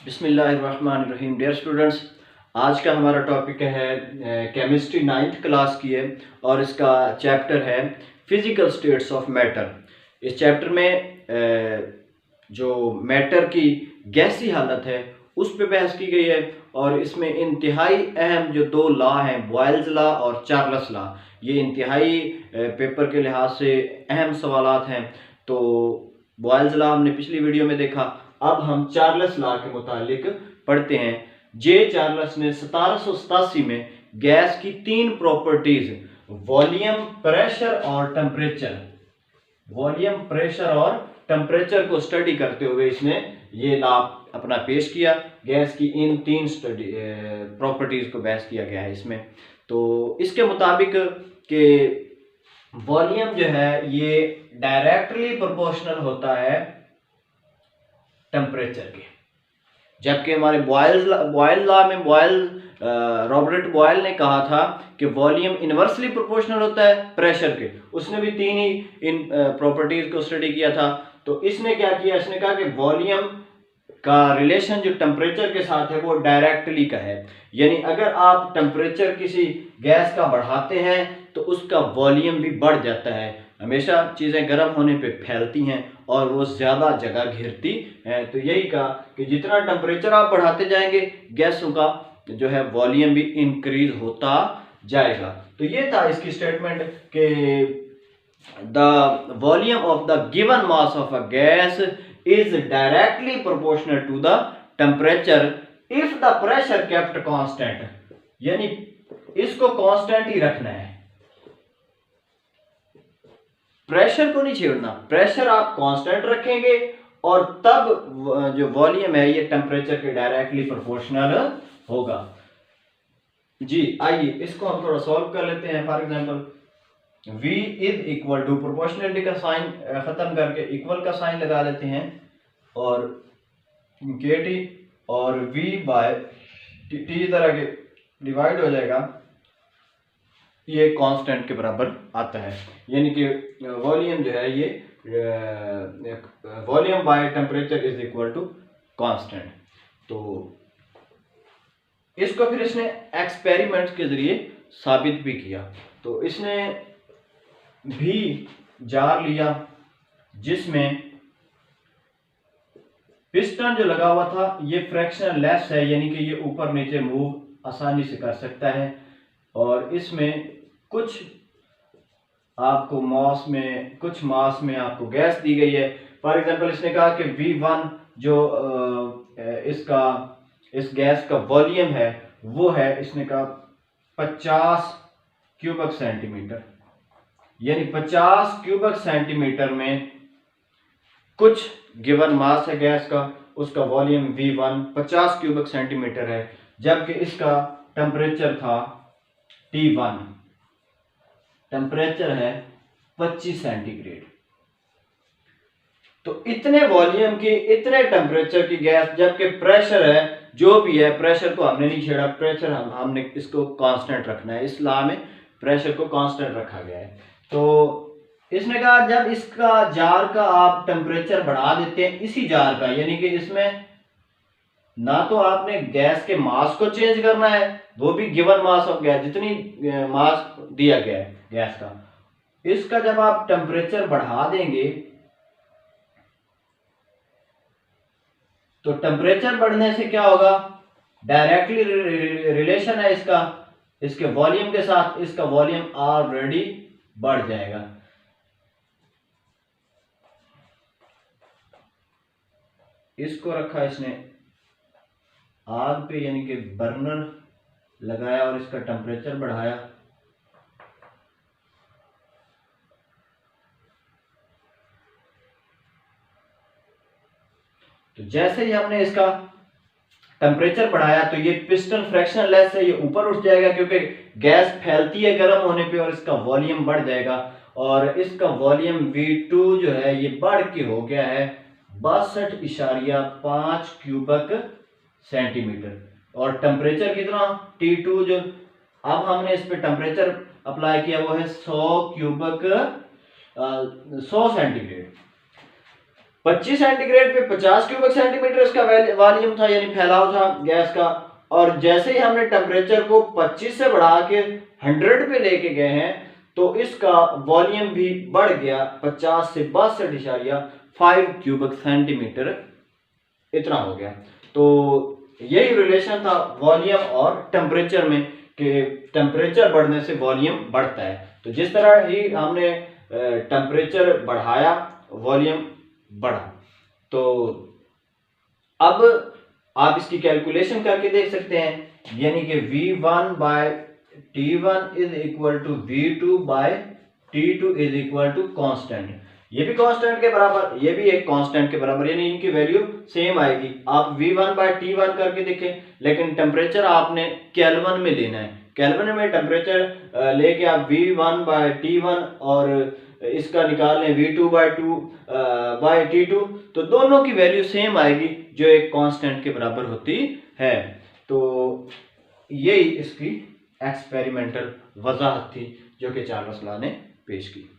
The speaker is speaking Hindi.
बिस्मिल्लाहिर्रहमानिर्रहीम। डियर स्टूडेंट्स, आज का हमारा टॉपिक है केमिस्ट्री 9th क्लास की है और इसका चैप्टर है फिजिकल स्टेट्स ऑफ मैटर। इस चैप्टर में जो मैटर की गैसी हालत है उस पर बहस की गई है और इसमें इंतहाई अहम जो दो लॉ हैं, बॉयल्स लॉ और चार्ल्स लॉ, ये इंतहाई पेपर के लिहाज से अहम सवालात हैं। तो बॉयल्स लॉ हमने पिछली वीडियो में देखा, अब हम चार्ल्स लॉ के मुतालिक पढ़ते हैं। जे चार्ल्स ने 1787 में गैस की तीन प्रॉपर्टीज वॉल्यूम, प्रेशर और टेम्परेचर को स्टडी करते हुए इसने ये लॉ अपना पेश किया। गैस की इन तीन स्टडी प्रॉपर्टीज को बहस किया गया है इसमें। तो इसके मुताबिक कि वॉल्यूम जो है ये डायरेक्टली प्रोपोर्शनल होता है टेम्परेचर के, जबकि हमारे बॉयल लॉ में रॉबर्ट बॉयल ने कहा था कि वॉल्यूम इनवर्सली प्रोपोर्शनल होता है प्रेशर के। उसने भी तीन ही इन प्रॉपर्टीज को स्टडी किया था। तो इसने क्या किया, इसने कहा कि वॉल्यूम का रिलेशन जो टेम्परेचर के साथ है वो डायरेक्टली का है, यानी अगर आप टेम्परेचर किसी गैस का बढ़ाते हैं तो उसका वॉल्यूम भी बढ़ जाता है। हमेशा चीज़ें गर्म होने पे फैलती हैं और वो ज़्यादा जगह घेरती हैं। तो यही कहा कि जितना टेम्परेचर आप बढ़ाते जाएंगे गैसों का जो है वॉल्यूम भी इंक्रीज होता जाएगा। तो ये था इसकी स्टेटमेंट कि the volume of the given mass of a gas is directly proportional to the temperature if the pressure kept constant, यानी इसको कांस्टेंट ही रखना है, प्रेशर को नहीं छेड़ना। प्रेशर आप कांस्टेंट रखेंगे और तब जो वॉल्यूम है ये टेम्परेचर के डायरेक्टली प्रोपोर्शनल होगा। जी आइए इसको हम थोड़ा सॉल्व कर लेते हैं। For example V is equal to, proportionality का साइन खत्म करके इक्वल का साइन लगा लेते हैं और KT और V बाय T तरह के डिवाइड हो जाएगा, ये कांस्टेंट के बराबर आता है। यानी कि वॉल्यूम जो है ये volume by temperature is equal to constant. तो इसको फिर इसने एक्सपेरिमेंट के जरिए साबित भी किया। तो इसने भी जार लिया जिसमें पिस्टन जो लगा हुआ था ये फ्रैक्शनल लेस है, यानी कि ये ऊपर नीचे मूव आसानी से कर सकता है और इसमें कुछ मास में आपको गैस दी गई है। फॉर एग्जांपल इसने कहा कि V1 जो इस गैस का वॉल्यूम है वो है, इसने कहा 50 क्यूबिक सेंटीमीटर, यानी 50 क्यूबिक सेंटीमीटर में कुछ गिवन मास है गैस का, उसका वॉल्यूम V1 50 क्यूबिक सेंटीमीटर है, जबकि इसका टेम्परेचर था T1, टेम्परेचर है 25 सेंटीग्रेड। तो इतने वॉल्यूम की इतने टेम्परेचर की गैस, जबकि प्रेशर है जो भी है, प्रेशर को हमने नहीं छेड़ा, प्रेशर हमने इसको कांस्टेंट रखना है। इस लॉ में प्रेशर को कांस्टेंट रखा गया है। तो इसने कहा जब इसका जार का आप टेम्परेचर बढ़ा देते हैं इसी जार का, यानी कि इसमें ना तो आपने गैस के मास को चेंज करना है, वो भी गिवन मास ऑफ गैस, जितनी मास दिया गया है गैस का, इसका जब आप टेम्परेचर बढ़ा देंगे तो टेम्परेचर बढ़ने से क्या होगा, डायरेक्टली रिलेशन है इसका इसके वॉल्यूम के साथ, इसका वॉल्यूम ऑलरेडी बढ़ जाएगा। इसको रखा इसने आग पे, यानी कि बर्नर लगाया और इसका टेम्परेचर बढ़ाया। तो जैसे ही हमने इसका टेम्परेचर बढ़ाया तो ये पिस्टन फ्रैक्शनल लेस है, ये ऊपर उठ जाएगा क्योंकि गैस फैलती है गर्म होने पे और इसका वॉल्यूम बढ़ जाएगा और इसका वॉल्यूम V2 जो है ये बढ़ के हो गया है 62.5 क्यूबिक सेंटीमीटर और टेम्परेचर कितना T2 जो अब हमने इस पे टेम्परेचर अप्लाई किया वो है 100 सेंटीग्रेड। 25 सेंटीग्रेड पे 50 क्यूबिक सेंटीमीटर इसका वॉल्यूम था, यानी फैलाव था गैस का। और जैसे ही हमने टेम्परेचर को 25 से बढ़ा के 100 पे लेके गए हैं तो इसका वॉल्यूम भी बढ़ गया 50 से 62.5 क्यूबिक सेंटीमीटर इतना हो गया। तो यही रिलेशन था वॉल्यूम और टेम्परेचर में कि टेम्परेचर बढ़ने से वॉल्यूम बढ़ता है। तो जिस तरह ही हमने टेम्परेचर बढ़ाया वॉल्यूम बढ़ा। तो अब आप इसकी कैलकुलेशन करके देख सकते हैं, यानी कि V1 by T1 is equal to V2 by T2 is equal to constant. ये भी कांस्टेंट के बराबर, ये भी एक कांस्टेंट के बराबर, यानी इनकी वैल्यू सेम आएगी। आप V1 बाय T1 करके देखें, लेकिन टेम्परेचर आपने केल्विन में लेना है। केल्विन में टेम्परेचर लेके आप V1 बाय T1 और इसका निकाल लें V2 बाय T2, तो दोनों की वैल्यू सेम आएगी जो एक कांस्टेंट के बराबर होती है। तो यही इसकी एक्सपेरिमेंटल वजाहत थी जो कि चार्ल्स लॉ ने पेश की।